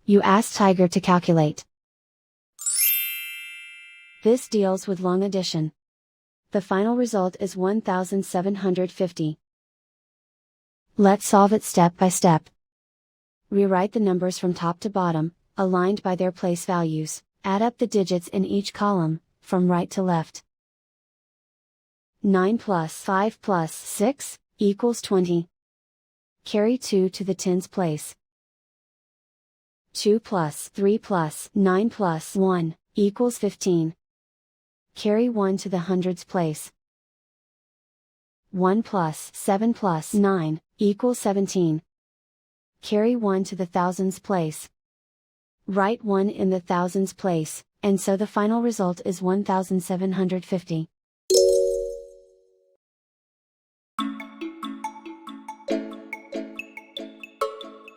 You ask Tiger to calculate. This deals with long addition. The final result is 1750. Let's solve it step by step. Rewrite the numbers from top to bottom, aligned by their place values. Add up the digits in each column, from right to left. 9 plus 5 plus 6, equals 20. Carry 2 to the tens place. 2 plus 3 plus 9 plus 1, equals 15. Carry 1 to the hundreds place. 1 plus 7 plus 9, equals 17. Carry 1 to the thousands place. Write 1 in the thousands place, and so the final result is 1750.